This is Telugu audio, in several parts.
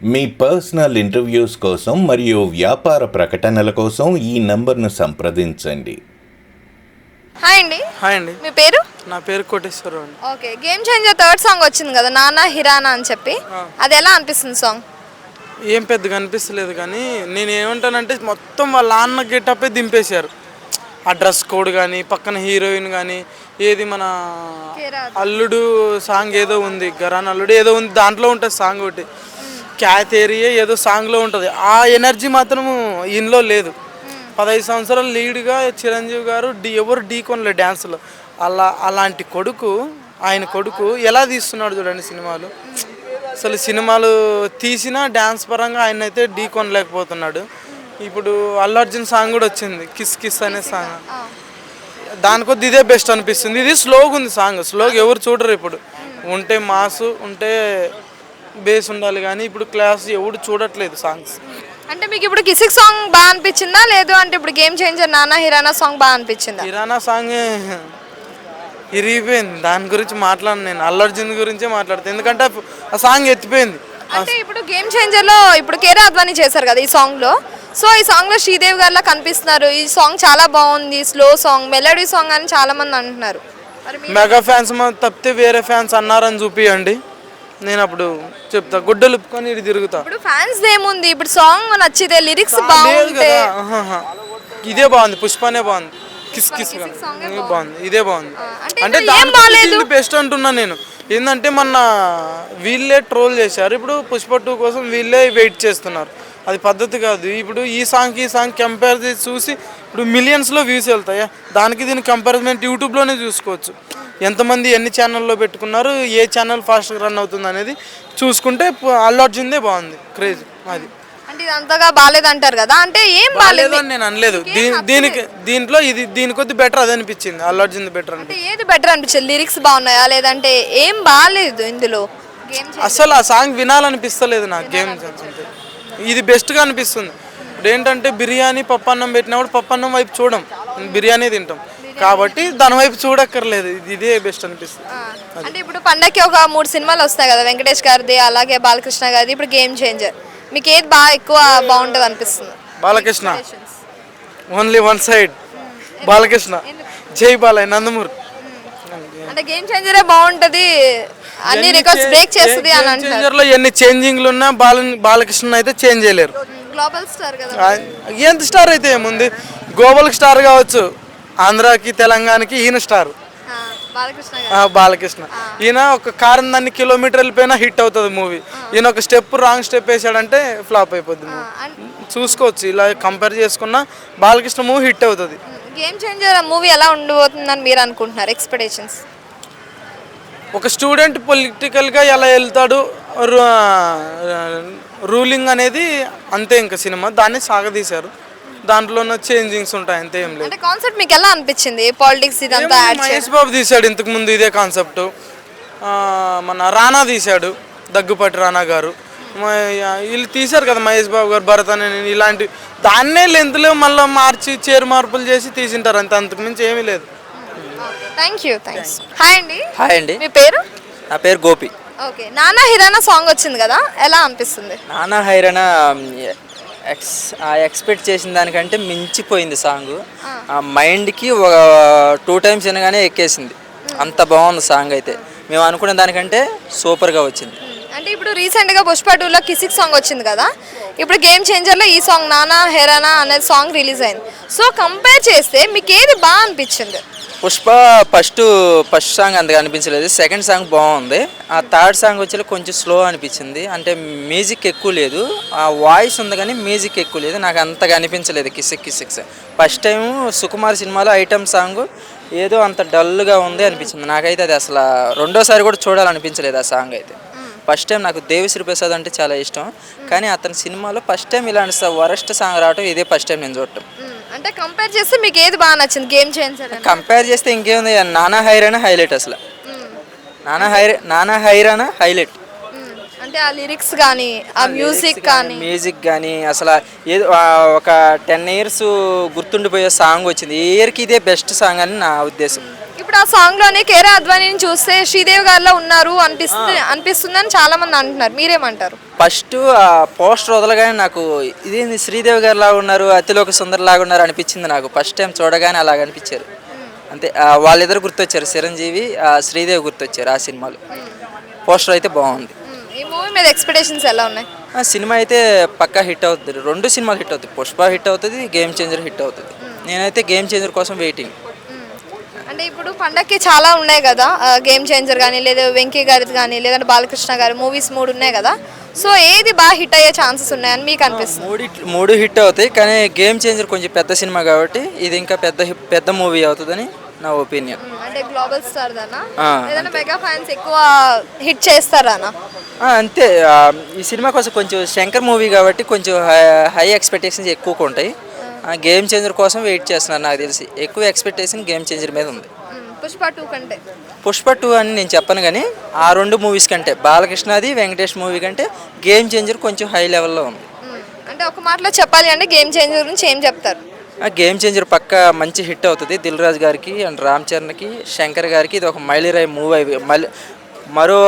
మీ పర్సనల్ ఇంటర్వ్యూస్ కోసం మరియు వ్యాపార ప్రకటనల కోసం ఈ నంబర్ను సంప్రదించండి. హాయ్ అండి. హాయ్ అండి, మీ పేరు? నా పేరు కోటేశ్వరరావు అండి. Okay, game changer third song వచ్చింది కదా, నానా హిరానా అని చెప్పి, అది ఎలా అనిపిస్తుంది సాంగ్? ఏం పెద్దగా అనిపిస్తలేదు, కానీ నేను ఏమంటానంటే మొత్తం వాళ్ళ నాన్న గెటప్పే దింపేశారు. ఆ డ్రెస్ కోడ్ కానీ, పక్కన హీరోయిన్ కానీ, ఏది మన అల్లుడు సాంగ్ ఏదో ఉంది, గరాన్ అల్లుడు ఏదో ఉంది, దాంట్లో ఉంటుంది సాంగ్ ఒకటి, క్యాత్ ఏరియా ఏదో సాంగ్లో ఉంటుంది. ఆ ఎనర్జీ మాత్రం ఈయనలో లేదు. 15 సంవత్సరాలు లీడ్గా చిరంజీవి గారు ఎవరు ఢీకొనలే డ్యాన్స్లో. అలాంటి కొడుకు, ఆయన కొడుకు ఎలా తీస్తున్నాడు చూడండి సినిమాలు. అసలు సినిమాలు తీసినా డ్యాన్స్ పరంగా ఆయన అయితే ఢీకొనలేకపోతున్నాడు. ఇప్పుడు అల్లు అర్జున్ సాంగ్ కూడా వచ్చింది, కిస్ కిస్ అనే సాంగ్. దాని కొద్ది ఇదే బెస్ట్ అనిపిస్తుంది. ఇది స్లోగా ఉంది సాంగ్, స్లోగా ఎవరు చూడరు. ఇప్పుడు ఉంటే మాసు, ఉంటే బేస్ ఉండాలి, కానీ ఇప్పుడు క్లాస్ ఎవడు చూడట్లేదు సాంగ్స్. అంటే మీకు ఇప్పుడు కిసిక్ సాంగ్ బాగా అనిపించిందా, లేదు అంటే ఇప్పుడు గేమ్ చేంజర్ నానా హిరానా సాంగ్ బాగా అనిపించిందా? హిరానా సాంగ్ ఇరిగిపోయింది, దాని గురించి మాట్లాడను నేను. అల్లు అర్జున్ గురించే మాట్లాడతాను, ఎందుకంటే ఆ సాంగ్ ఎత్తిపోయింది. అంటే ఇప్పుడు గేమ్ చేంజర్ లో ఇప్పుడు కేరా అద్వానీ చేశారు కదా ఈ సాంగ్ లో, సో ఈ సాంగ్ లో శ్రీదేవి గారిలా కనిపిస్తున్నారు. ఈ సాంగ్ చాలా బాగుంది, స్లో సాంగ్, మెలోడీ సాంగ్ అని చాలా మంది అంటున్నారు. మెగా ఫ్యాన్స్ తప్పితే వేరే ఫ్యాన్స్ అన్నారని చూపియండి, నేను అప్పుడు చెప్తా. గుడ్డలు ఉప్పుకొని ఇది తిరుగుతా. ఇప్పుడు ఫ్యాన్స్ ఏముంది, ఇప్పుడు సాంగ్ నచ్చితే లిరిక్స్ బాగుంటే. ఇదే బాగుంది, పుష్పనే బాగుంది, కిస్ కిస్ బాగుంది, ఇదే బాగుంది. అంటే దాని బెస్ట్ అంటున్నా నేను. ఏంటంటే మొన్న వీళ్ళే ట్రోల్ చేశారు, ఇప్పుడు పుష్ప 2 కోసం వీళ్ళే వెయిట్ చేస్తున్నారు. అది పద్ధతి కాదు. ఇప్పుడు ఈ సాంగ్ కంపేర్ చేసి చూసి ఇప్పుడు మిలియన్స్లో వ్యూస్ వెళ్తాయా, దానికి దీనికి కంపారిజన్ యూట్యూబ్లోనే చూసుకోవచ్చు. ఎంతమంది ఎన్ని ఛానల్లో పెట్టుకున్నారు, ఏ ఛానల్ ఫాస్ట్గా రన్ అవుతుంది అనేది చూసుకుంటే అల్లు అర్జున్దే బాగుంది, క్రేజ్. అది అంటే ఇది అంతగా బాగాలేదంటారు కదా, అంటే ఏం బాగాలేదు అని నేను అనలేదు. దీంట్లో ఇది దీని కొద్ది బెటర్ అది అనిపించింది, అల్లు అర్జున్ బెటర్ అంటే ఏది బెటర్ అనిపించింది? లిరిక్స్ బాగున్నాయా, లేదంటే ఏం బాగాలేదు ఇందులో? అసలు ఆ సాంగ్ వినాలనిపిస్తలేదు నాకు. గేమ్ ఇది బెస్ట్గా అనిపిస్తుంది. ఇప్పుడు ఏంటంటే బిర్యానీ పప్పన్నం పెట్టినప్పుడు పప్పన్నం వైపు చూడం, బిర్యానీ తింటాం కాబట్టి దాని వైపు చూడక్కర్లేదు. ఇదే బెస్ట్ అనిపిస్తుంది. అంటే ఇప్పుడు పండగకి ఒక 3 సినిమాలు వస్తాయి కదా, వెంకటేష్ గారిది అలాగే బాలకృష్ణ గారిది, ఇప్పుడు గేమ్ చేంజర్. మీకు ఏది బాగా ఎక్కువ బాగుంటుంది అనిపిస్తుంది? Balakrishna, only one side Balakrishna, జై బాలయ్య, నందమూరి. అంటే గేమ్ చేంజరే బాగుంటది, అన్ని రికార్డ్స్ బ్రేక్ చేస్తుంది అని అంటారు. ఎన్ని చేంజింగ్లు ఉన్నా బాలకృష్ణ అయితే చేంజ్ చేయలేరు. గ్లోబల్ స్టార్ కదా, ఎంత స్టార్ అయితే ఏముంది, గ్లోబల్ స్టార్ కావచ్చు, ఆంధ్రాకి తెలంగాణకి ఈయన స్టార్ బాలకృష్ణ. ఈయన ఒక కారం దాన్ని కిలోమీటర్ వెళ్ళిపోయినా హిట్ అవుతుంది మూవీ. ఈయన ఒక రాంగ్ స్టెప్ వేసాడంటే ఫ్లాప్ అయిపోద్ది మూవీ. చూసుకోవచ్చు, ఇలా కంపేర్ చేసుకున్నా బాలకృష్ణ మూవీ హిట్ అవుతుంది. గేమ్ చేంజర్ మూవీ ఎలా ఉండబోతుందని మీరు అనుకుంటున్నారు? ఎక్స్పెక్టేషన్స్? ఒక స్టూడెంట్ పొలిటికల్గా ఎలా వెళ్తాడు, రూలింగ్ అనేది అంతే. ఇంకా సినిమా దాన్ని సాగదీశారు, దాంట్లో చేంజింగ్స్ ఉంటాయి, అంతే. ఏం లేదు. కాన్సెప్ట్ మీకు ఎలా అనిపించింది? పాలిటిక్స్ ఇదంతా మహేష్ బాబు తీశాడు ఇంతకు ముందు ఇదే కాన్సెప్ట్. మన రానా తీశాడు, దగ్గుపాటి రానా గారు. వీళ్ళు తీశారు కదా, మహేష్ బాబు గారు, భరత్ అని, ఇలాంటి దాన్నే లెంత్లో మళ్ళీ మార్చి చేరు మార్పులు చేసి తీసింటారు, అంతే. అంతకు మించి ఏమీ లేదు. Thank you, thanks. హాయ్ అండి. హాయ్ అండి. మీ పేరు? నా పేరు గోపి. ఓకే, నానా హిరానా సాంగ్ వచ్చింది కదా, ఎలా అనిపిస్తుంది? నానా హైరానా ఎక్స్పెక్ట్ చేసిన దానికంటే మించిపోయింది సాంగ్. ఆ మైండ్కి 2 టైమ్స్ వినగానే ఎక్కేసింది, అంత బాగుంది సాంగ్ అయితే. మేము అనుకునే దానికంటే సూపర్గా వచ్చింది. అంటే ఇప్పుడు రీసెంట్గా పుష్ప 2లో కిసిక్ సాంగ్ వచ్చింది కదా, ఇప్పుడు గేమ్ చేంజర్లో ఈ సాంగ్ నానా హెరానా అనే సాంగ్ రిలీజ్ అయింది. సో కంపేర్ చేస్తే మీకు ఏది బాగా అనిపించింది? పుష్ప ఫస్ట్ సాంగ్ అంతగా అనిపించలేదు, సెకండ్ సాంగ్ బాగుంది. ఆ థర్డ్ సాంగ్ వచ్చి కొంచెం స్లో అనిపించింది, అంటే మ్యూజిక్ ఎక్కువ లేదు. ఆ వాయిస్ ఉంది కానీ మ్యూజిక్ ఎక్కువ లేదు, నాకు అంతగా అనిపించలేదు. కిసిక్ ఫస్ట్ టైం సుకుమార్ సినిమాలో ఐటమ్ సాంగ్ ఏదో అంత డల్గా ఉంది అనిపించింది నాకైతే. అది అసలు రెండోసారి కూడా చూడాలనిపించలేదు ఆ సాంగ్ అయితే. ఫస్ట్ టైం నాకు దేవిశ్రీ ప్రసాద్ అంటే చాలా ఇష్టం, కానీ అతని సినిమాలో ఫస్ట్ టైం ఇలాంటి వరస్ట్ సాంగ్ రావటం ఇదే ఫస్ట్ టైం నేను చూడటం. అంటే కంపేర్ చేస్తే మీకు ఏది బాగా నచ్చింది గేమ్ చేంజర్? కంపేర్ చేస్తే ఇంకేముంది, నానా హైరానా హైలైట్. అసలు నానా హైరానా హైలైట్. అంటే ఆ లిరిక్స్ కానీ, ఆ మ్యూజిక్ కానీ అసలు ఏదో ఒక 10 years గుర్తుండిపోయే సాంగ్ వచ్చింది. ఇయర్కి ఇదే బెస్ట్ సాంగ్ అని నా ఉద్దేశం. ఇప్పుడు ఇప్పుడు ఆ సాంగ్ లోనే కేరా అద్వానీని చూస్తే శ్రీదేవి గారిలో ఉన్నారు అనిపిస్తుందని చాలా మంది అంటున్నారు, మీరేమంటారు? ఫస్ట్ ఆ పోస్టర్ వదలగానే నాకు ఇదేంది శ్రీదేవి గారు లాగా ఉన్నారు, అతిలోక సుందర్ లాగా ఉన్నారు అనిపించింది. నాకు ఫస్ట్ టైం చూడగానే అలాగ అనిపించారు అంతే. వాళ్ళిద్దరు గుర్తొచ్చారు, చిరంజీవి శ్రీదేవి గుర్తొచ్చారు ఆ సినిమాలో. పోస్టర్ అయితే బాగుంది. ఈ మూవీ మీద ఎక్స్పెక్టేషన్స్ ఎలా ఉన్నాయి? సినిమా అయితే పక్కా హిట్ అవుతుంది. 2 సినిమాలు హిట్ అవుతుంది, పుష్ప హిట్ అవుతుంది, గేమ్ చేంజర్ హిట్ అవుతుంది. నేనైతే గేమ్ చేంజర్ కోసం వెయిటింగ్. అంటే ఇప్పుడు పండక్కి చాలా ఉన్నాయి కదా, గేమ్ చేంజర్ కానీ లేదా వెంకీ గారిది కానీ లేదంటే బాలకృష్ణ గారి మూవీస్ 3 ఉన్నాయి కదా, సో ఏది బాగా హిట్ అయ్యే ఛాన్సెస్ ఉన్నాయని మీకు అనిపిస్తుంది? మూడు హిట్ అవుతాయి, కానీ గేమ్ చేంజర్ కొంచెం పెద్ద సినిమా కాబట్టి ఇది ఇంకా పెద్ద మూవీ అవుతుందని నా ఒపీనియన్. అంటే గ్లోబల్ స్టార్ దానా లేదంటే మెగా ఫ్యాన్స్ ఎక్కువ హిట్ చేస్తారానా? అంతే. ఈ సినిమా కోసం కొంచెం శంకర్ మూవీ కాబట్టి కొంచెం హై ఎక్స్పెక్టేషన్స్ ఎక్కువగా ఉంటాయి. గేమ్ చేంజర్ కోసం వెయిట్ చేస్తున్నారు. నాకు తెలిసి ఎక్కువ ఎక్స్పెక్టేషన్ గేమ్ చేంజర్ మీద ఉంది. పుష్ప 2 కంటే పుష్ప 2 అని నేను చెప్పను, కానీ ఆ 2 మూవీస్ కంటే బాలకృష్ణది వెంకటేష్ మూవీ కంటే గేమ్ చేంజర్ కొంచెం హై లెవెల్లో ఉంది. అంటే ఒక మాటలో చెప్పాలి అంటే గేమ్ చేంజర్ గురించి ఏం చెప్తారు? గేమ్ చేంజర్ పక్క మంచి హిట్ అవుతుంది. దిల్ రాజు గారికి అండ్ రామ్ చరణ్కి, శంకర్ గారికి ఇది ఒక మైలురాయి మూవీ. మరో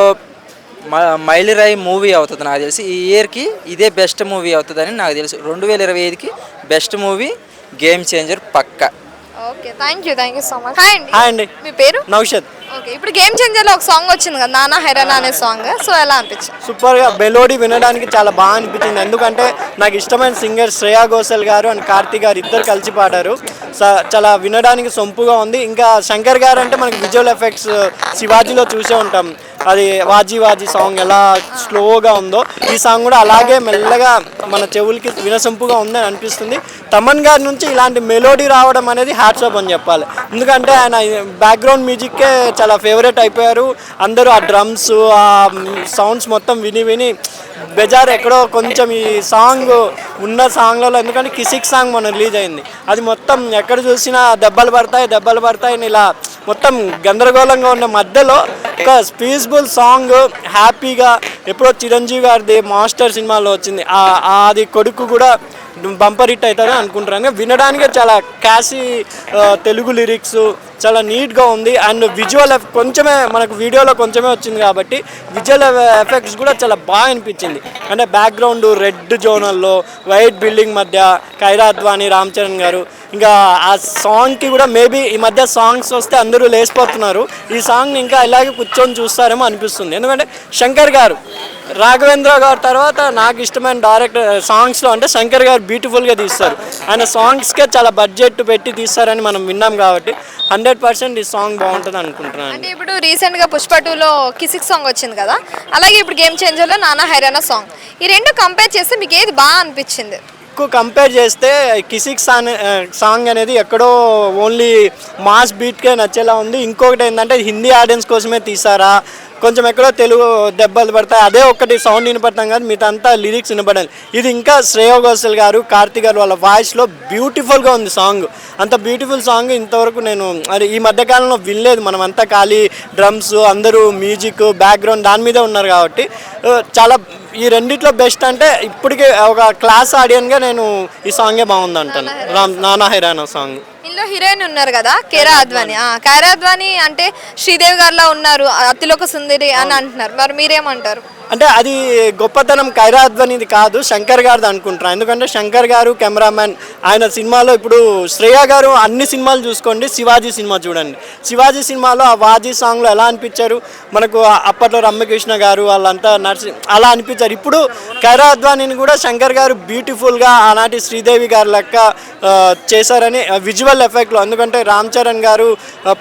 మైలురాయి మూవీ అవుతుంది నాకు తెలిసి. ఈ ఇయర్కి ఇదే బెస్ట్ మూవీ అవుతుందని నాకు తెలుసు. 2025కి బెస్ట్ మూవీ గేమ్ చేంజర్ పక్క. Okay, thank you so much. Hi అండి, మీ పేరు? నౌషద్. ఓకే, ఇప్పుడు గేమ్ చేంజర్లో ఒక సాంగ్ వచ్చింది కదా, నానా హైరానా అనే సాంగ్, సో ఎలా అనిపించింది? సూపర్గా మెలోడీ వినడానికి చాలా బాగా అనిపించింది. ఎందుకంటే నాకు ఇష్టమైన సింగర్ శ్రేయా ఘోషల్ గారు అండ్ కార్తీ గారు ఇద్దరు కలిసి పాడారు. చాలా వినడానికి సొంపుగా ఉంది. ఇంకా శంకర్ గారు అంటే మనకి విజువల్ ఎఫెక్ట్స్ శివాజీలో చూసే ఉంటాం. అది వాజీ సాంగ్ ఎలా స్లోగా ఉందో ఈ సాంగ్ కూడా అలాగే మెల్లగా మన చెవులకి వినసొంపుగా ఉందని అనిపిస్తుంది. తమన్ గారి నుంచి ఇలాంటి మెలోడీ రావడం అనేది హ్యాట్స్ ఆఫ్ అని చెప్పాలి. ఎందుకంటే ఆయన బ్యాక్గ్రౌండ్ మ్యూజిక్కే చాలా ఫేవరెట్ అయిపోయారు అందరూ. ఆ డ్రమ్స్, ఆ సౌండ్స్ మొత్తం విని బెజార్ ఎక్కడో కొంచెం ఈ సాంగ్ ఉన్న సాంగ్లలో, ఎందుకంటే కిసిక్ సాంగ్ మొన్న రిలీజ్ అయింది, అది మొత్తం ఎక్కడ చూసినా దెబ్బలు పడతాయి ఇలా మొత్తం గందరగోళంగా ఉన్న మధ్యలో ఒక పీస్ఫుల్ సాంగ్ హ్యాపీగా ఎప్పుడో చిరంజీవి గారిది మాస్టర్ సినిమాలో వచ్చింది, అది కొడుకు కూడా బంపర్ హిట్ అవుతుంది అనుకుంటున్నాను. వినడానికి చాలా క్యాసీ తెలుగు లిరిక్స్ చాలా నీట్గా ఉంది. అండ్ విజువల్ కొంచెమే మనకు వీడియోలో కొంచెమే వచ్చింది కాబట్టి విజువల్ ఎఫెక్ట్స్ కూడా చాలా బాగా అనిపించింది. అంటే బ్యాక్గ్రౌండ్ రెడ్ జోనల్లో వైట్ బిల్డింగ్ మధ్య కైరా అద్వానీ, రామ్ చరణ్ గారు, ఇంకా ఆ సాంగ్కి కూడా మేబీ ఈ మధ్య సాంగ్స్ వస్తే అందరూ లేచిపోతున్నారు. ఈ సాంగ్ని ఇంకా ఇలాగే కూర్చొని చూస్తారేమో అనిపిస్తుంది. ఎందుకంటే శంకర్ గారు, రాఘవేంద్ర గారు తర్వాత నాకు ఇష్టమైన డైరెక్టర్ సాంగ్స్లో అంటే శంకర్ గారు బ్యూటిఫుల్గా తీస్తారు. ఆయన సాంగ్స్కే చాలా బడ్జెట్ పెట్టి తీస్తారని మనం విన్నాం కాబట్టి 100% ఈ సాంగ్ బాగుంటుంది అనుకుంటున్నాను. అంటే ఇప్పుడు రీసెంట్గా పుష్ప 2లో కిసిక్ సాంగ్ వచ్చింది కదా, అలాగే ఇప్పుడు గేమ్ చేంజర్లో నానా హైరానా సాంగ్, ఈ 2 కంపేర్ చేస్తే మీకు ఏది బాగా అనిపించింది? కంపేర్ చేస్తే కిసిక్ సాంగ్ అనేది ఎక్కడో ఓన్లీ మాస్ బీట్కే నచ్చేలా ఉంది. ఇంకొకటి ఏంటంటే హిందీ ఆడియన్స్ కోసమే తీసారా, కొంచెం ఎక్కడో తెలుగు దెబ్బలు పడతాయి, అదే ఒక్కటి సౌండ్ వినపడతాం కదా, మిగతా లిరిక్స్ వినపడాలి. ఇది ఇంకా శ్రేయా ఘోషల్ గారు, కార్తీ గారు వాళ్ళ వాయిస్లో బ్యూటిఫుల్గా ఉంది సాంగ్. అంత బ్యూటిఫుల్ సాంగ్ ఇంతవరకు నేను ఈ మధ్యకాలంలో వినలేదు. మనం అంతా ఖాళీ డ్రమ్స్, అందరూ మ్యూజిక్, బ్యాక్గ్రౌండ్ దాని మీదే ఉన్నారు కాబట్టి చాలా ఈ రెండిట్లో బెస్ట్ అంటే ఇప్పటికే ఒక క్లాస్ ఆడియన్గా నేను ఈ సాంగే బాగుంది అంటాను, నానా హైరానా సాంగ్. ఇందులో హీరోయిన్ ఉన్నారు కదా కేరా అద్వానీ, కేరా అద్వానీ అంటే శ్రీదేవి గారిలా ఉన్నారు, అతిలోక సుందరి అని అంటున్నారు, మరి మీరేమంటారు? అంటే అది గొప్పతనం కైరా అద్వానీది కాదు, శంకర్ గారిది అనుకుంటున్నాను. ఎందుకంటే శంకర్ గారు కెమెరామ్యాన్. ఆయన సినిమాలో ఇప్పుడు శ్రేయా గారు అన్ని సినిమాలు చూసుకోండి, శివాజీ సినిమా చూడండి, శివాజీ సినిమాలో ఆ వాజీ సాంగ్లో ఎలా అనిపించారు మనకు, అప్పట్లో రమ్యకృష్ణ గారు వాళ్ళంతా అలా అనిపించారు. ఇప్పుడు కైరా అద్వానీని కూడా శంకర్ గారు బ్యూటిఫుల్గా ఆనాటి శ్రీదేవి గారు లెక్క చేశారని విజువల్ ఎఫెక్ట్లో. ఎందుకంటే రామ్ చరణ్ గారు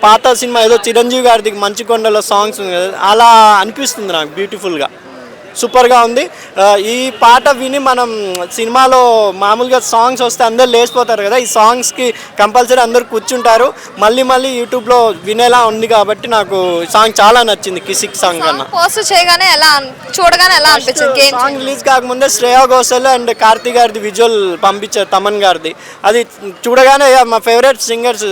పాత సినిమా ఏదో చిరంజీవి గారిది మంచుకొండలో సాంగ్స్ ఉంది కదా, అలా అనిపిస్తుంది నాకు బ్యూటిఫుల్గా. సూపర్గా ఉంది. ఈ పాట విని మనం సినిమాలో మామూలుగా సాంగ్స్ వస్తే అందరు లేచిపోతారు కదా, ఈ సాంగ్స్కి కంపల్సరీ అందరు కూర్చుంటారు. మళ్ళీ యూట్యూబ్లో వినేలా ఉంది కాబట్టి నాకు సాంగ్ చాలా నచ్చింది కిసిక్ సాంగ్ కన్నా. పోస్ట్ చేయగానే చూడగానే ఎలా అనిపించింది? సాంగ్ రిలీజ్ కాకముందే శ్రేయా ఘోషల్ అండ్ కార్తీ గారిది విజువల్ పంపించారు, తమన్ గారిది. అది చూడగానే మా ఫేవరెట్ సింగర్స్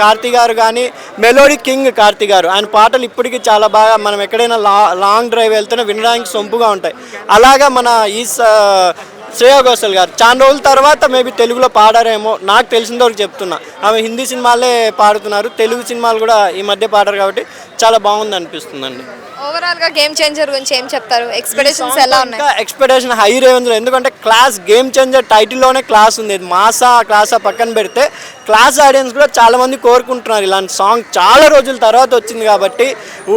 కార్తీ గారు కానీ, మెలోడీ కింగ్ కార్తీ గారు. ఆయన పాటలు ఇప్పటికీ చాలా బాగా మనం ఎక్కడైనా లాంగ్ డ్రైవ్ వెళ్తేనే వినడానికి సొంపుగా ఉంటాయి. అలాగా మన ఈ శ్రేయా ఘోషల్ గారు చాలా రోజుల తర్వాత మేబీ తెలుగులో పాడారేమో, నాకు తెలిసిన వరకు చెప్తున్నా. ఆమె హిందీ సినిమాలే పాడుతున్నారు, తెలుగు సినిమాలు కూడా ఈ మధ్య పాడారు కాబట్టి చాలా బాగుంది అనిపిస్తుందండి. ఓవరాల్ గా గేమ్ చేంజర్ గురించి ఏం చెప్తారు? ఎక్స్పెక్టేషన్స్ ఎలా ఉన్నాయి? ఎక్స్పెక్టేషన్ హై రేంజ్లో, ఎందుకంటే క్లాస్ గేమ్ చేంజర్ టైటిల్లోనే క్లాస్ ఉంది. మాసా క్లాసా పక్కన పెడితే క్లాస్ ఆడియన్స్ కూడా చాలా మంది కోరుకుంటున్నారు. ఇలాంటి సాంగ్ చాలా రోజుల తర్వాత వచ్చింది కాబట్టి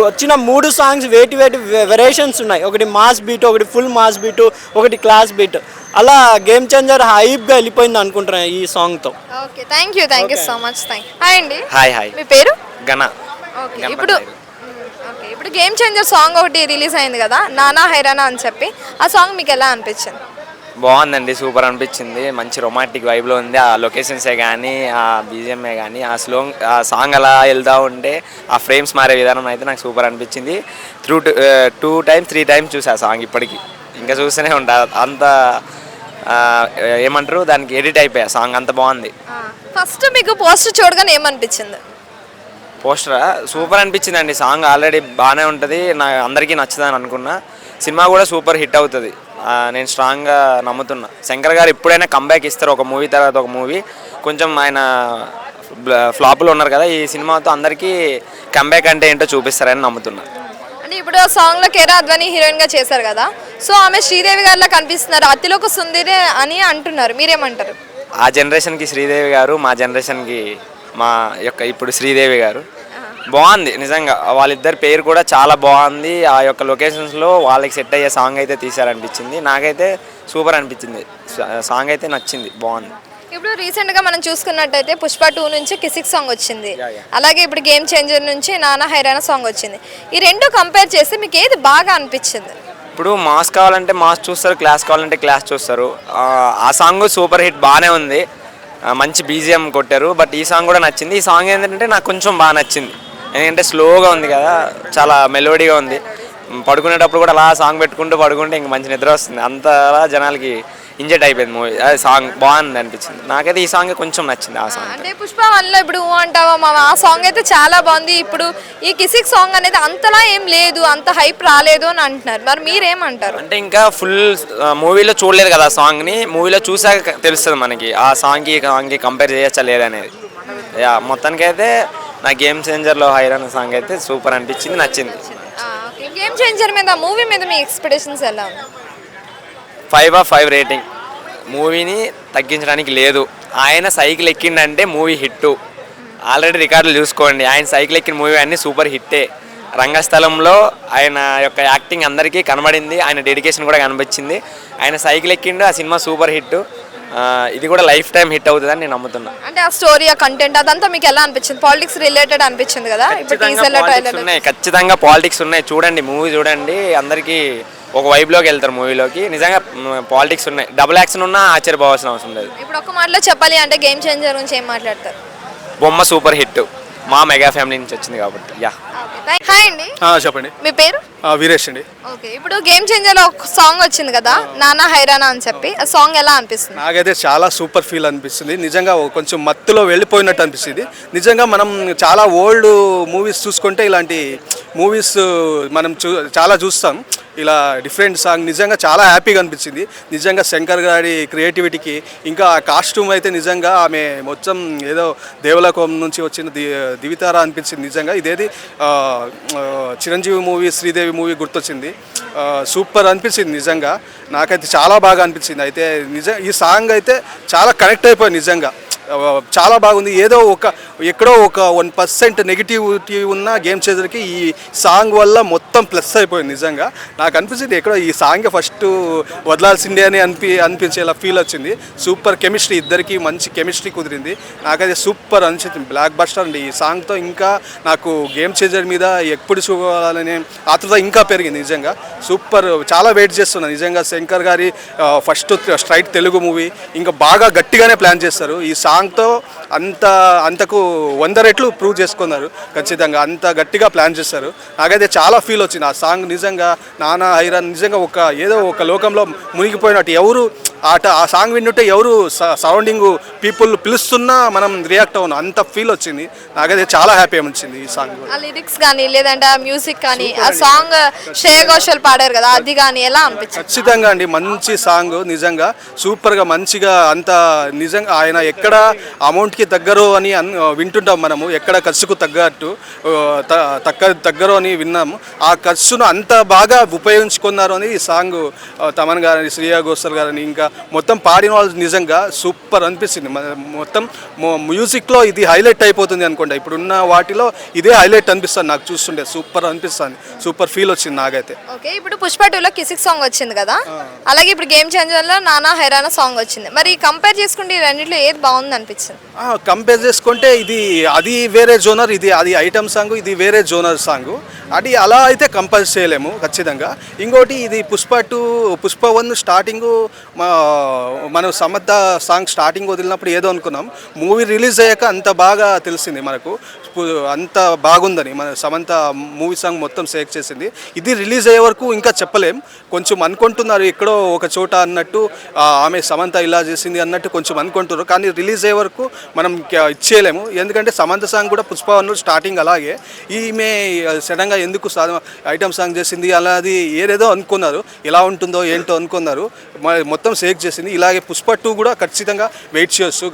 వచ్చిన 3 సాంగ్స్ వేటి వేరియేషన్స్ ఉన్నాయి. ఒకటి మాస్ బీట్, ఒకటి ఫుల్ మాస్ బీటు, ఒకటి క్లాస్ బీట్. అలా గేమ్ చేంజర్ హైప్గా వెళ్ళిపోయింది అనుకుంటున్నాను ఈ సాంగ్తో. Okay, thank you so much. Hi అండి. హాయ్ మీ పేరు? గణ. ఓకే, ఇప్పుడు గేమ్ చేంజర్ సాంగ్ ఒకటి రిలీజ్ అయింది కదా, నానా హైరానా అని చెప్పి. ఆ సాంగ్ మీకు ఎలా అనిపించింది? బాగుందండి, సూపర్ అనిపించింది. మంచి రొమాంటిక్ వైబ్లో ఉంది. ఆ లొకేషన్సే కానీ, ఆ బీజిఎంఏ కానీ, ఆ సాంగ్ అలా వెళ్తూ ఉంటే ఆ ఫ్రేమ్స్ మారే విధానం అయితే నాకు సూపర్ అనిపించింది. 2 times 3 times చూసా సాంగ్, ఇప్పటికీ ఇంకా చూస్తూనే ఉంటా. అంత ఏమంటారు దానికి ఎడిట్ అయిపోయా సాంగ్, అంత బాగుంది. ఫస్ట్ మీకు పోస్టర్ చూడగానే ఏమనిపించింది? పోస్టరా సూపర్ అనిపించింది అండి. సాంగ్ ఆల్రెడీ బాగానే ఉంటుంది, అందరికీ నచ్చుదని అనుకున్నా. సినిమా కూడా సూపర్ హిట్ అవుతుంది, నేను స్ట్రాంగ్గా నమ్ముతున్నా. శంకర్ గారు ఎప్పుడైనా కంబ్యాక్ ఇస్తారు, ఒక మూవీ తర్వాత ఒక మూవీ. కొంచెం ఆయన ఫ్లాపులు ఉన్నారు కదా, ఈ సినిమాతో అందరికీ కంబ్యాక్ అంటే ఏంటో చూపిస్తారని నమ్ముతున్నా. అంటే ఇప్పుడు ఆ సాంగ్లో కేరా అద్వానీ హీరోయిన్గా చేశారు కదా, సో ఆమె శ్రీదేవి గారిలా కనిపిస్తున్నారు, అతిలోక సుందరి అని అంటున్నారు, మీరేమంటారు? ఆ జనరేషన్కి శ్రీదేవి గారు, మా జనరేషన్కి మా యొక్క ఇప్పుడు శ్రీదేవి గారు. బాగుంది నిజంగా, వాళ్ళిద్దరి పేరు కూడా చాలా బాగుంది. ఆ యొక్క లొకేషన్స్లో వాళ్ళకి సెట్ అయ్యే సాంగ్ అయితే తీశారనిపించింది. నాకైతే సూపర్ అనిపించింది, సాంగ్ అయితే నచ్చింది, బాగుంది. ఇప్పుడు రీసెంట్గా మనం చూసుకున్నట్టయితే పుష్ప 2 నుంచి కిసిక్ సాంగ్ వచ్చింది, అలాగే ఇప్పుడు గేమ్ చేంజర్ నుంచి నానా హైరానా సాంగ్ వచ్చింది. ఈ రెండు కంపేర్ చేస్తే మీకు ఏది బాగా అనిపించింది? ఇప్పుడు మాస్ కావాలంటే మాస్ చూస్తారు, క్లాస్ కావాలంటే క్లాస్ చూస్తారు. ఆ సాంగ్ సూపర్ హిట్ బాగానే ఉంది, మంచి బీజిఎం కొట్టారు. బట్ ఈ సాంగ్ కూడా నచ్చింది. ఈ సాంగ్ ఏంటంటే నాకు కొంచెం బాగా నచ్చింది, ఎందుకంటే స్లోగా ఉంది కదా, చాలా మెలోడీగా ఉంది. పడుకునేటప్పుడు కూడా అలా సాంగ్ పెట్టుకుంటూ పడుకుంటే ఇంక మంచి నిద్ర వస్తుంది, అంతలా జనాలకి ఇంజెక్ట్ అయిపోయింది మూవీ. అది సాంగ్ బాగుంది అనిపించింది నాకైతే. ఈ సాంగ్ కొంచెం నచ్చింది. ఆ సాంగ్ అంటే పుష్ప 1లో ఇప్పుడు అంటావా మా ఆ సాంగ్ అయితే చాలా బాగుంది, ఇప్పుడు ఈ కిసిక్ సాంగ్ అనేది అంతలా ఏం లేదు, అంత హైప్ రాలేదు అని అంటున్నారు, మరి మీరేమంటారు? అంటే ఇంకా ఫుల్ మూవీలో చూడలేదు కదా సాంగ్ని, మూవీలో చూసాక తెలుస్తుంది మనకి ఆ సాంగ్కి కంపేర్ చేయొచ్చా లేదనేది. మొత్తానికి అయితే నా గేమ్ చేంజర్లో హైరానా సాంగ్ అయితే సూపర్ అనిపించింది, నచ్చింది. గేమ్ చేంజర్ మీద మూవీ మీద మీ ఎక్స్పెక్టేషన్స్ ఎలా ఉంది? 5/5 రేటింగ్. మూవీని తగ్గించడానికి లేదు. ఆయన సైకిల్ ఎక్కిండంటే మూవీ హిట్టు. ఆల్రెడీ రికార్డులు చూసుకోండి, ఆయన సైకిల్ ఎక్కిన మూవీ అన్నీ సూపర్ హిట్టే. రంగస్థలంలో ఆయన యొక్క యాక్టింగ్ అందరికీ కనబడింది, ఆయన డెడికేషన్ కూడా కనిపించింది. ఆయన సైకిల్ ఎక్కిండు, ఆ సినిమా సూపర్ హిట్. ఇది కూడా లైఫ్ టైం హిట్ అవుతుందని నేను నమ్ముతున్నా. అంటే ఆ స్టోరీ, ఆ కంటెంట్ అదంతా మీకు ఎలా అనిపించింది? పాలిటిక్స్ రిలేటెడ్ అనిపించింది కదా, ఇప్పుడు టీజర్లో ట్రైలర్లో ఉన్నాయి, ఖచ్చితంగా పాలిటిక్స్ ఉన్నాయి. చూడండి, మూవీ చూడండి, అందరికీ ఒక వైబ్లోకి వెళ్తారు మూవీలోకి. నిజంగా పాలిటిక్స్ ఉన్నాయి, డబుల్ యాక్షన్ ఉన్నా ఆశ్చర్యపోవాల్సిన అవసరం లేదు. ఇప్పుడు ఒక మాటలో చెప్పాలి అంటే గేమ్ చేంజర్ గురించి ఏం మాట్లాడతారు? బొమ్మ సూపర్ హిట్, మా మెగా ఫ్యామిలీ నుంచి వచ్చింది కాబట్టి. హాయ్ అండి. చెప్పండి. మీ పేరు? వీరేష్ అండి. ఓకే, ఇప్పుడు గేమ్ చేంజర్లో ఒక సాంగ్ వచ్చింది కదా, నానా హైరానా అని చెప్పి, ఆ సాంగ్ ఎలా అనిపిస్తుంది? నాకైతే చాలా సూపర్ ఫీల్ అనిపిస్తుంది. నిజంగా కొంచెం మత్తులో వెళ్ళిపోయినట్టు అనిపిస్తుంది. నిజంగా మనం చాలా ఓల్డ్ మూవీస్ చూసుకుంటే ఇలాంటి మూవీస్ మనం చాలా చూస్తాం. ఇలా డిఫరెంట్ సాంగ్ నిజంగా చాలా హ్యాపీగా అనిపించింది. నిజంగా శంకర్ గారి క్రియేటివిటీకి, ఇంకా కాస్ట్యూమ్ అయితే నిజంగా ఆమె మొత్తం ఏదో దేవలోకం నుంచి వచ్చిన దివితార అనిపించింది. నిజంగా ఇదేది చిరంజీవి మూవీ, శ్రీదేవి మూవీ గుర్తొచ్చింది. సూపర్ అనిపించింది నిజంగా, నాకైతే చాలా బాగా అనిపించింది. అయితే ఈ సాంగ్ అయితే చాలా కనెక్ట్ అయిపోయింది, నిజంగా చాలా బాగుంది. ఏదో ఎక్కడో ఒక 1% నెగిటివిటీ ఉన్న గేమ్ చేంజర్కి ఈ సాంగ్ వల్ల మొత్తం ప్లస్ అయిపోయింది. నిజంగా నాకు అనిపించింది ఎక్కడో ఈ సాంగ్ ఫస్ట్ వదలాల్సిందే అని అనిపించేలా ఫీల్ వచ్చింది. సూపర్ కెమిస్ట్రీ, ఇద్దరికి మంచి కెమిస్ట్రీ కుదిరింది. నాకైతే సూపర్ అనిపించింది, బ్లాక్ బస్టర్ అండి. ఈ సాంగ్తో ఇంకా నాకు గేమ్ చేంజర్ మీద ఎప్పుడు చూడాలనే ఆతృత ఇంకా పెరిగింది. నిజంగా సూపర్, చాలా వెయిట్ చేస్తున్నాను. నిజంగా శంకర్ గారి ఫస్ట్ స్ట్రైట్ తెలుగు మూవీ ఇంకా బాగా గట్టిగానే ప్లాన్ చేస్తారు. ఈ సాంగ్ సాంగ్తో అంతకు 100 రెట్లు ప్రూవ్ చేసుకున్నారు. ఖచ్చితంగా అంత గట్టిగా ప్లాన్ చేశారు. నాకైతే చాలా ఫీల్ వచ్చింది ఆ సాంగ్. నిజంగా నానా హైరాన్ నిజంగా ఏదో ఒక లోకంలో మునిగిపోయినట్టు. ఎవరు ఆ సాంగ్ వింటుంటే ఎవరు సరౌండింగ్ పీపుల్ పిలుస్తున్నా మనం రియాక్ట్ అవును, అంత ఫీల్ వచ్చింది. నాకైతే చాలా హ్యాపీ అనిపించింది ఈ సాంగ్. ఆ లిరిక్స్ కానీ లేదంటే ఆ మ్యూజిక్ కానీ ఆ సాంగ్ శ్రేయ ఘోషల్ పాడారు కదా అది కానీ ఎలా అనిపించింది? ఖచ్చితంగా అండి, మంచి సాంగ్ నిజంగా సూపర్గా మంచిగా అంత నిజంగా ఆయన ఎక్కడ అమౌంట్కి దగ్గర అని వింటుంటాం మనము, ఎక్కడ ఖర్చుకు తగ్గట్టు దగ్గర అని విన్నాము. ఆ ఖర్చును అంత బాగా ఉపయోగించుకున్నారు అని ఈ సాంగ్ తమన్ గారని శ్రేయా ఘోషల్ గారని ఇంకా మొత్తం పాడిన వాళ్ళు నిజంగా సూపర్ అనిపిస్తుంది. మొత్తం మ్యూజిక్లో ఇది హైలైట్ అయిపోతుంది అనుకుంటా. ఇప్పుడున్న వాటిలో ఇదే హైలైట్ అనిపిస్తుంది నాకు చూస్తుంటే. సూపర్ అనిపిస్తుంది, సూపర్ ఫీల్ వచ్చింది నాకైతే. ఓకే, ఇప్పుడు పుష్ప 2లో కిసిక్ సాంగ్ వచ్చింది కదా, అలాగే ఇప్పుడు గేమ్ చేంజర్లో నానా హైరానా సాంగ్ వచ్చింది. మరి కంపేర్ చేసుకుంటే ఈ రెండిట్లో ఏది బాగుంది అనిపించింది? కంపేర్ చేసుకుంటే అది వేరే జోనర్, అది ఐటమ్ సాంగ్, ఇది వేరే జోనర్ సాంగ్. అది అలా అయితే కంపేర్ చేయలేము ఖచ్చితంగా. ఇంకోటి ఇది పుష్ప 1 స్టార్టింగ్ మనం సమర్థ సాంగ్ స్టార్టింగ్ వదిలినప్పుడు ఏదో అనుకున్నాం. మూవీ రిలీజ్ అయ్యాక అంత బాగా తెలిసింది మనకు, అంత బాగుందని. మన సమంత మూవీ సాంగ్ మొత్తం సెలెక్ట్ చేసింది. ఇది రిలీజ్ అయ్యే వరకు ఇంకా చెప్పలేం. కొంచెం అనుకుంటున్నారు ఎక్కడో ఒక చోట అన్నట్టు, ఆమె సమంత ఇలా చేసింది అన్నట్టు కొంచెం అనుకుంటున్నారు. కానీ రిలీజ్ అయ్యే వరకు మనం ఇచ్చేయలేము. ఎందుకంటే సమంత సాంగ్ కూడా పుష్ప 1 స్టార్టింగ్ అలాగే, ఈమె సడన్గా ఎందుకు ఐటమ్ సాంగ్ చేసింది అలాది ఏదేదో అనుకున్నారు, ఎలా ఉంటుందో ఏంటో అనుకున్నారు. మొత్తం సెలెక్ట్ చేసింది. ఇలాగే పుష్ప 2 కూడా ఖచ్చితంగా వెయిట్ చేయొచ్చు,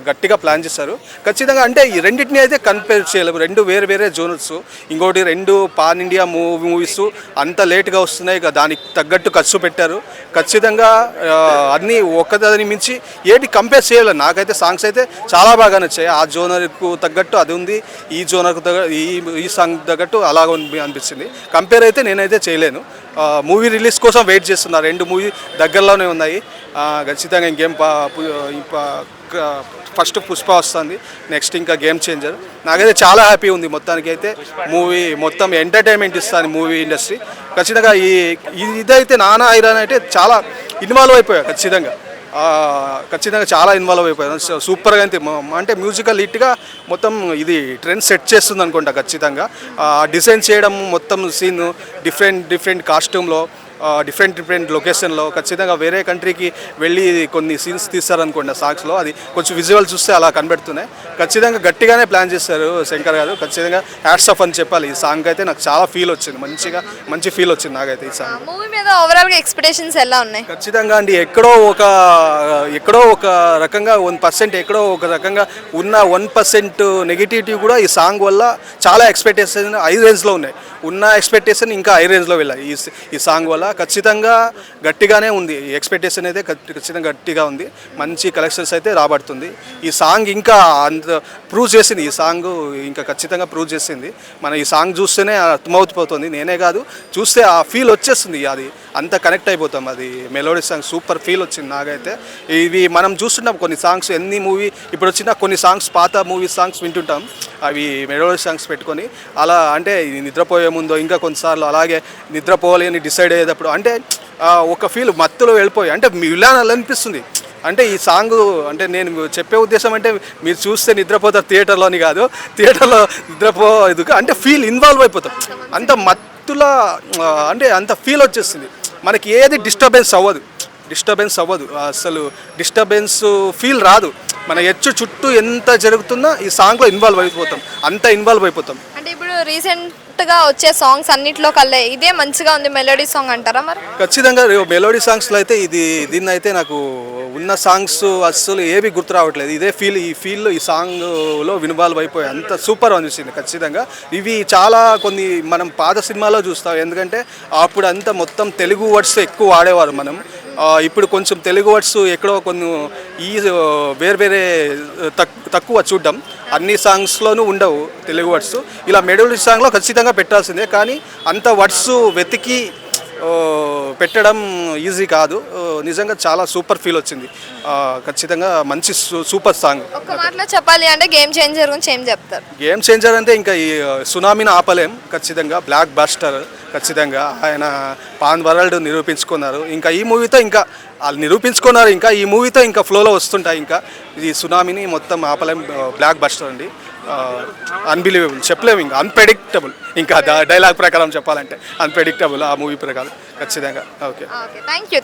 గట్టిగా ప్లాన్ చేశారు ఖచ్చితంగా. అంటే ఈ రెండింటిని అయితే కంపేర్ చేయలేము, రెండు వేరే జోనర్స్. ఇంకోటి రెండు పాన్ ఇండియా మూవీస్ అంత లేట్గా వస్తున్నాయి, దానికి తగ్గట్టు ఖర్చు పెట్టారు ఖచ్చితంగా. అన్నీ ఒక్కదాని మించి ఏంటి కంపేర్ చేయలేము. నాకైతే సాంగ్స్ అయితే చాలా బాగా నచ్చాయి. ఆ జోనర్కు తగ్గట్టు అది ఉంది, ఈ జోనర్కు తగ్గట్టు ఈ సాంగ్ తగ్గట్టు అలాగ అనిపించింది. కంపేర్ అయితే నేనైతే చేయలేను. మూవీ రిలీజ్ కోసం వెయిట్ చేస్తున్నా. రెండు మూవీ దగ్గరలోనే ఉన్నాయి ఖచ్చితంగా. ఇంకేం ఫస్ట్ పుష్ప వస్తుంది, నెక్స్ట్ ఇంకా గేమ్ చేంజర్. నాకైతే చాలా హ్యాపీ ఉంది మొత్తానికి అయితే. మూవీ మొత్తం ఎంటర్టైన్మెంట్ ఇస్తాను మూవీ ఇండస్ట్రీ ఖచ్చితంగా. ఇదైతే నానా హైరాన్ అయితే చాలా ఇన్వాల్వ్ అయిపోయా ఖచ్చితంగా చాలా ఇన్వాల్వ్ అయిపోయాను. సూపర్గా అంటే మ్యూజికల్ హిట్గా మొత్తం ఇది ట్రెండ్ సెట్ చేస్తుంది అనుకుంటా ఖచ్చితంగా. డిజైన్ చేయడం మొత్తం సీన్ డిఫరెంట్ కాస్ట్యూమ్లో, డిఫరెంట్ లొకేషన్లో ఖచ్చితంగా వేరే కంట్రీకి వెళ్ళి కొన్ని సీన్స్ తీస్తారనుకోండి సాంగ్స్లో. అది కొంచెం విజువల్ చూస్తే అలా కనబడుతున్నాయి. ఖచ్చితంగా గట్టిగానే ప్లాన్ చేశారు శంకర్ గారు. ఖచ్చితంగా హ్యాట్స్ ఆఫ్ అని చెప్పాలి. ఈ సాంగ్ అయితే నాకు చాలా ఫీల్ వచ్చింది, మంచి ఫీల్ వచ్చింది నాకైతే ఈ సాంగ్. మూవీ మీద ఓవరాల్గా ఎక్స్పెక్టేషన్స్ ఎలా ఉన్నాయి? ఖచ్చితంగా అండి, ఎక్కడో ఒక రకంగా 1% ఎక్కడో ఒక రకంగా ఉన్న 1% నెగిటివిటీ కూడా ఈ సాంగ్ వల్ల చాలా ఎక్స్పెక్టేషన్ హై రేంజ్లో ఉన్నాయి. ఉన్న ఎక్స్పెక్టేషన్ ఇంకా హై రేంజ్లో వెళ్ళాయి ఈ సాంగ్ వల్ల. ఖచ్చితంగా గట్టిగానే ఉంది, ఎక్స్పెక్టేషన్ అయితే ఖచ్చితంగా గట్టిగా ఉంది. మంచి కలెక్షన్స్ అయితే రాబడుతుంది. ఈ సాంగ్ ఇంకా అంత ప్రూవ్ చేసింది. ఈ సాంగ్ ఇంకా ఖచ్చితంగా ప్రూవ్ చేసింది. మనం ఈ సాంగ్ చూస్తేనే అర్థమవుతుంది, నేనే కాదు చూస్తే ఆ ఫీల్ వచ్చేస్తుంది. అది అంత కనెక్ట్ అయిపోతాం. అది మెలోడీ సాంగ్ సూపర్ ఫీల్ వచ్చింది నాకైతే. ఇవి మనం చూస్తున్నాం కొన్ని సాంగ్స్, ఎన్ని మూవీ ఇప్పుడు వచ్చిన కొన్ని సాంగ్స్, పాత మూవీ సాంగ్స్ వింటుంటాం, అవి మెలోడీ సాంగ్స్ పెట్టుకొని అలా అంటే నిద్రపోయే ముందో ఇంకా కొన్నిసార్లు అలాగే నిద్రపోవాలి అని డిసైడ్ అయ్యేటప్పుడు అంటే ఒక ఫీల్ మత్తులో వెళ్ళిపోయి అంటే విలానాలు అనిపిస్తుంది. అంటే ఈ సాంగ్ అంటే నేను చెప్పే ఉద్దేశం అంటే మీరు చూస్తే నిద్రపోతారు థియేటర్లోని కాదు, థియేటర్లో నిద్రపోదు అంటే ఫీల్ ఇన్వాల్వ్ అయిపోతాం. అంత మత్తులా అంటే అంత ఫీల్ వచ్చేస్తుంది మనకి. ఏది డిస్టర్బెన్స్ అవ్వదు అసలు, డిస్టర్బెన్స్ ఫీల్ రాదు. మన చుట్టూ ఎంత జరుగుతున్నా ఈ సాంగ్లో ఇన్వాల్వ్ అయిపోతాం. అంటే ఇప్పుడు రీసెంట్గా వచ్చే సాంగ్స్ అన్నిట్లో కల్లా ఇదే మంచిగా ఉంది మెలోడీ సాంగ్ అంటారా మరి? ఖచ్చితంగా మెలోడీ సాంగ్స్లో అయితే దీన్ని అయితే నాకు ఉన్న సాంగ్స్ అస్సలు ఏవి గుర్తు రావట్లేదు. ఇదే ఫీల్ ఈ సాంగ్లో ఇన్వాల్వ్ అయిపోయి అంత సూపర్ అనిపిస్తుంది ఖచ్చితంగా. ఇవి చాలా కొన్ని మనం పాత సినిమాలో చూస్తాం, ఎందుకంటే అప్పుడు అంతా మొత్తం తెలుగు వర్డ్స్ ఎక్కువ వాడేవారు మనం. ఇప్పుడు కొంచెం తెలుగు వర్డ్స్ ఎక్కడో కొన్ని వేరే తక్కువ చూడడం, అన్ని సాంగ్స్లోనూ ఉండవు తెలుగు వర్డ్స్. ఇలా మెలోడీ సాంగ్లో ఖచ్చితంగా పెట్టాల్సిందే, కానీ అంత వర్డ్స్ వెతికి పెట్టడం ఈజీ కాదు. నిజంగా చాలా సూపర్ ఫీల్ వచ్చింది. ఖచ్చితంగా మంచి సూపర్ సాంగ్. ఒక్క మాటలో చెప్పాలి అంటే గేమ్ చేంజర్ గురించి ఏం చెప్తారు? గేమ్ చేంజర్ అంటే ఇంకా ఈ సునామీని ఆపలేం. ఖచ్చితంగా బ్లాక్ బస్టర్. ఖచ్చితంగా ఆయన పాన్ వరల్డ్ నిరూపించుకున్నారు. ఇంకా ఈ మూవీతో ఇంకా వాళ్ళు నిరూపించుకున్నారు. ఇంకా ఈ మూవీతో ఇంకా ఫ్లోలో వస్తుంటాయి. ఇంకా ఈ సునామీని మొత్తం ఆపలేం. బ్లాక్ బస్టర్ అండి. అన్బిలీవబుల్, చెప్పలేము. ఇంకా అన్ప్రెడిక్టబుల్. ఇంకా డైలాగ్ ప్రకారం చెప్పాలంటే అన్ప్రెడిక్టబుల్ ఆ మూవీ ప్రకారం ఖచ్చితంగా. Okay, thank you.